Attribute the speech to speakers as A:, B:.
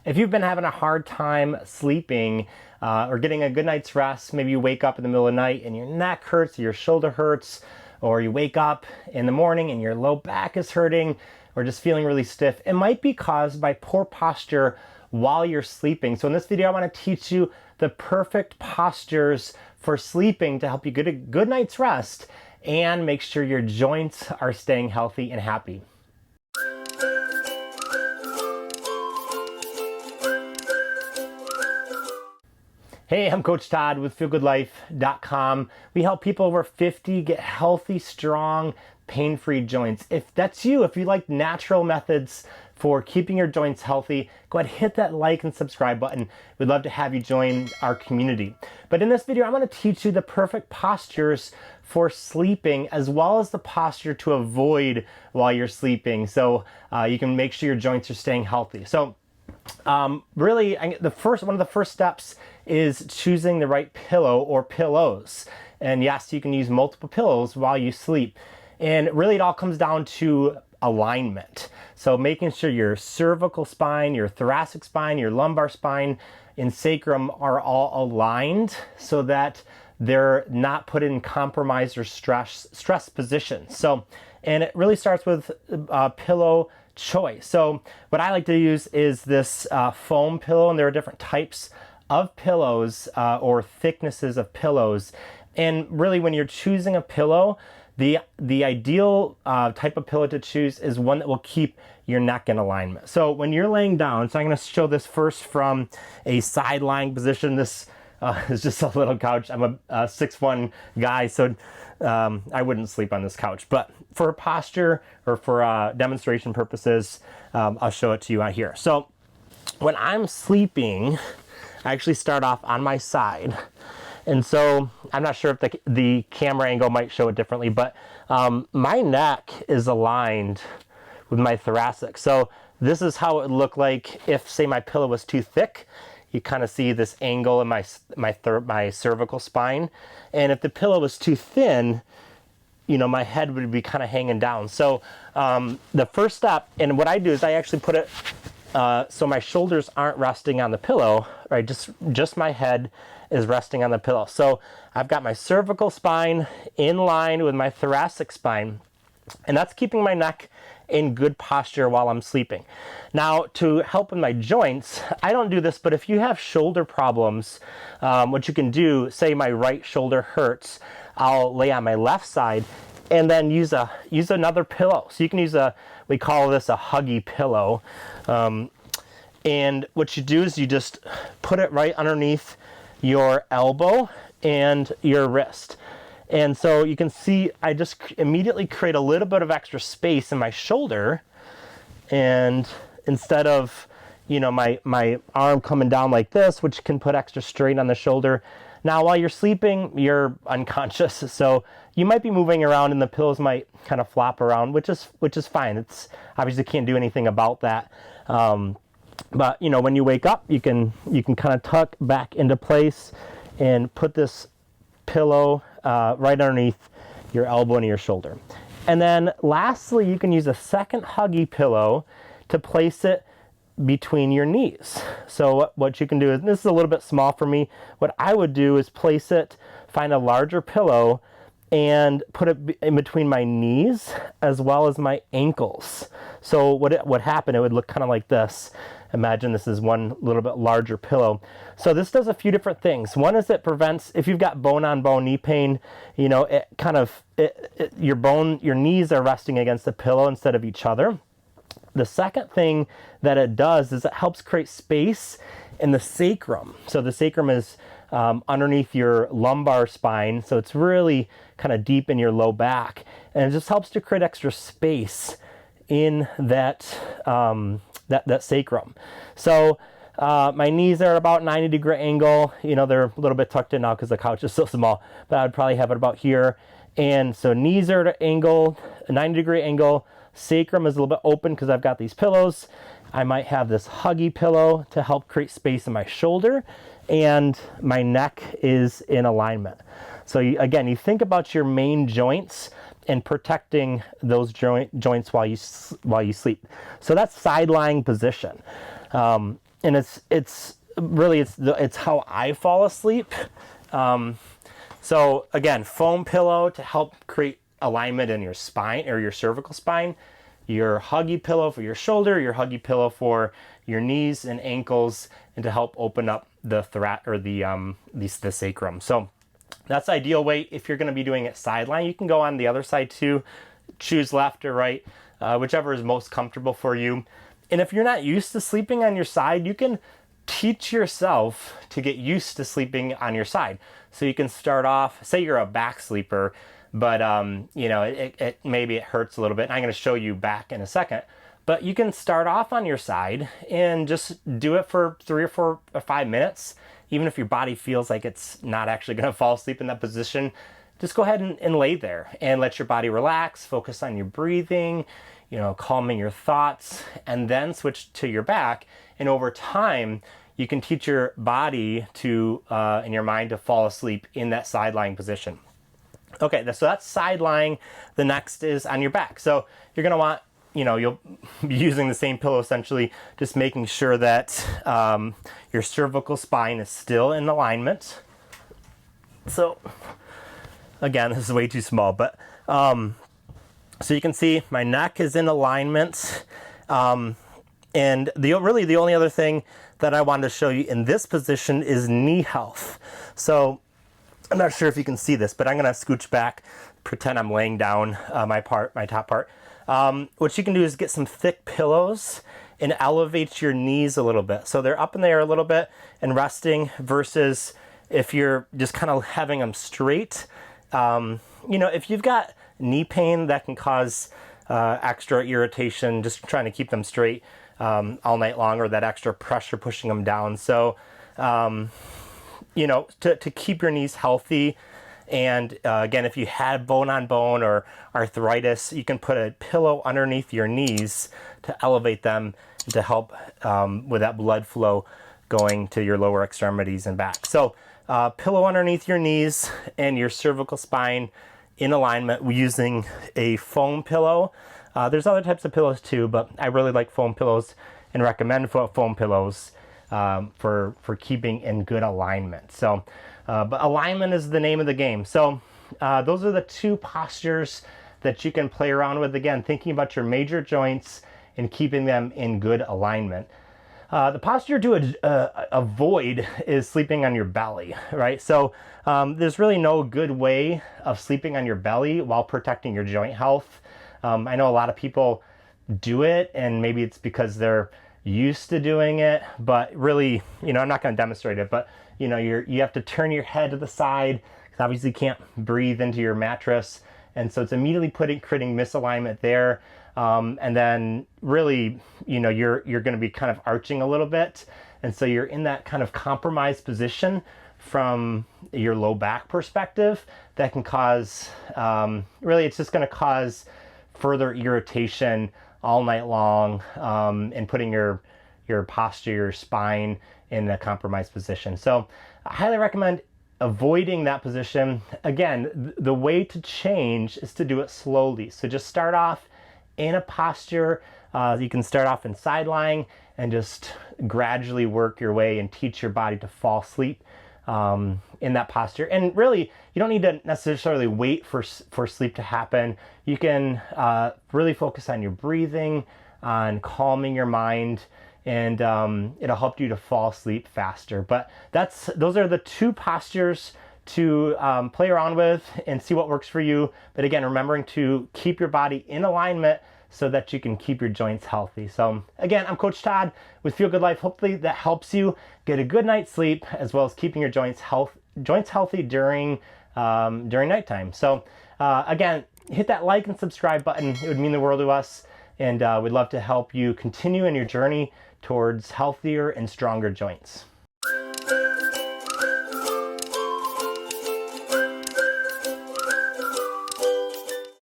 A: If you've been having a hard time sleeping or getting a good night's rest, maybe you wake up in the middle of the night and your neck hurts, or your shoulder hurts, or you wake up in the morning and your low back is hurting, or just feeling really stiff, it might be caused by poor posture while you're sleeping. So in this video, I want to teach you the perfect postures for sleeping to help you get a good night's rest and make sure your joints are staying healthy and happy. Hey, I'm Coach Todd with Feelgoodlife.com. We help people over 50 get healthy, strong, pain-free joints. If that's you, if you like natural methods for keeping your joints healthy, go ahead and hit that like and subscribe button. We'd love to have you join our community. But in this video, I'm going to teach you the perfect postures for sleeping, as well as the posture to avoid while you're sleeping, so you can make sure your joints are staying healthy. So really, one of the first steps is choosing the right pillow or pillows. And yes, you can use multiple pillows while you sleep. And really, it all comes down to alignment. So making sure your cervical spine, your thoracic spine, your lumbar spine, and sacrum are all aligned so that they're not put in compromised or stress positions. So, and it really starts with pillow choice. So what I like to use is this foam pillow, and there are different types of pillows or thicknesses of pillows. And really, when you're choosing a pillow, the ideal type of pillow to choose is one that will keep your neck in alignment. So when you're laying down, so I'm going to show this first from a side lying position. This is just a little couch. I'm a 6'1" guy, so I wouldn't sleep on this couch. But for posture or for demonstration purposes, I'll show it to you out here. So when I'm sleeping, I actually start off on my side. And so I'm not sure if the camera angle might show it differently, but my neck is aligned with my thoracic. So this is how it would look like if, say, my pillow was too thick. You kind of see this angle in my cervical spine. And if the pillow was too thin, you know, my head would be kind of hanging down. So the first step, and what I do is I actually put it so my shoulders aren't resting on the pillow, right? Just my head is resting on the pillow. So I've got my cervical spine in line with my thoracic spine, and that's keeping my neck in good posture while I'm sleeping. Now, to help with my joints, I don't do this, but if you have shoulder problems, what you can do, say my right shoulder hurts, I'll lay on my left side and then use another pillow. So you can use we call this a huggy pillow. And what you do is you just put it right underneath your elbow and your wrist. And so you can see I just immediately create a little bit of extra space in my shoulder. And instead of, you know, my arm coming down like this, which can put extra strain on the shoulder. Now, while you're sleeping, you're unconscious. So you might be moving around and the pillows might kind of flop around, which is fine. It's obviously can't do anything about that. But you know, when you wake up, you can kind of tuck back into place and put this pillow right underneath your elbow and your shoulder. And then lastly, you can use a second huggy pillow to place it between your knees. So what you can do is, this is a little bit small for me, what I would do is find a larger pillow and put it in between my knees as well as my ankles. So what happened, it would look kind of like this. Imagine this is one little bit larger pillow. So this does a few different things. One is it prevents, if you've got bone-on-bone knee pain, you know, your knees are resting against the pillow instead of each other. The second thing that it does is it helps create space in the sacrum. So the sacrum is underneath your lumbar spine, so it's really kind of deep in your low back, and it just helps to create extra space in that sacrum. So my knees are about 90-degree angle. You know, they're a little bit tucked in now because the couch is so small, but I would probably have it about here. And so knees are at an angle, a 90-degree angle. Sacrum is a little bit open because I've got these pillows. I might have this huggy pillow to help create space in my shoulder, and my neck is in alignment. So again, you think about your main joints and protecting those joints while you sleep. So that's side lying position. And it's really, it's how I fall asleep. So again, foam pillow to help create alignment in your spine or your cervical spine, your huggy pillow for your shoulder, your huggy pillow for your knees and ankles, and to help open up the the sacrum. So that's the ideal way. If you're going to be doing it sideline, you can go on the other side too. Choose left or right, whichever is most comfortable for you. And if you're not used to sleeping on your side, you can teach yourself to get used to sleeping on your side. So you can start off, say you're a back sleeper, but you know, maybe it hurts a little bit. And I'm going to show you back in a second. But you can start off on your side and just do it for 3 or 4 or 5 minutes. Even if your body feels like it's not actually going to fall asleep in that position, just go ahead and lay there and let your body relax, focus on your breathing, you know, calming your thoughts, and then switch to your back. And over time, you can teach your body to, and your mind to fall asleep in that side lying position. Okay, so that's side lying. The next is on your back. So you're gonna want, you know, you'll be using the same pillow essentially, just making sure that your cervical spine is still in alignment. So again, this is way too small, but so you can see my neck is in alignment. And the only other thing that I wanted to show you in this position is knee health. So I'm not sure if you can see this, but I'm gonna scooch back, pretend I'm laying down my top part. What you can do is get some thick pillows and elevate your knees a little bit. So they're up in the air a little bit and resting, versus if you're just kind of having them straight. You know, if you've got knee pain, that can cause extra irritation, just trying to keep them straight all night long, or that extra pressure pushing them down. So, you know, to keep your knees healthy, and again, if you had bone on bone or arthritis, you can put a pillow underneath your knees to elevate them, to help with that blood flow going to your lower extremities and back. So pillow underneath your knees and your cervical spine in alignment using a foam pillow. There's other types of pillows too, but I really like foam pillows and recommend foam pillows for keeping in good alignment. So, but alignment is the name of the game. So those are the 2 postures that you can play around with. Again, thinking about your major joints and keeping them in good alignment. The posture to avoid is sleeping on your belly, right? So there's really no good way of sleeping on your belly while protecting your joint health. I know a lot of people do it, and maybe it's because they're used to doing it, but really, you know, I'm not going to demonstrate it, but you know, you have to turn your head to the side, because obviously you can't breathe into your mattress, and so it's immediately creating misalignment there. And then really, you know, you're going to be kind of arching a little bit, and so you're in that kind of compromised position from your low back perspective that can cause, really, it's just going to cause further irritation all night long, and putting your posture, your spine in a compromised position. So I highly recommend avoiding that position. Again, the way to change is to do it slowly. So just start off in a posture. You can start off in side lying and just gradually work your way and teach your body to fall asleep in that posture. And really, you don't need to necessarily wait for sleep to happen. You can really focus on your breathing, on calming your mind, and it'll help you to fall asleep faster. But those are the 2 postures to play around with and see what works for you. But again, remembering to keep your body in alignment so that you can keep your joints healthy. So again, I'm Coach Todd with Feel Good Life. Hopefully that helps you get a good night's sleep, as well as keeping your joints healthy during nighttime. So again, hit that like and subscribe button. It would mean the world to us, and we'd love to help you continue in your journey towards healthier and stronger joints.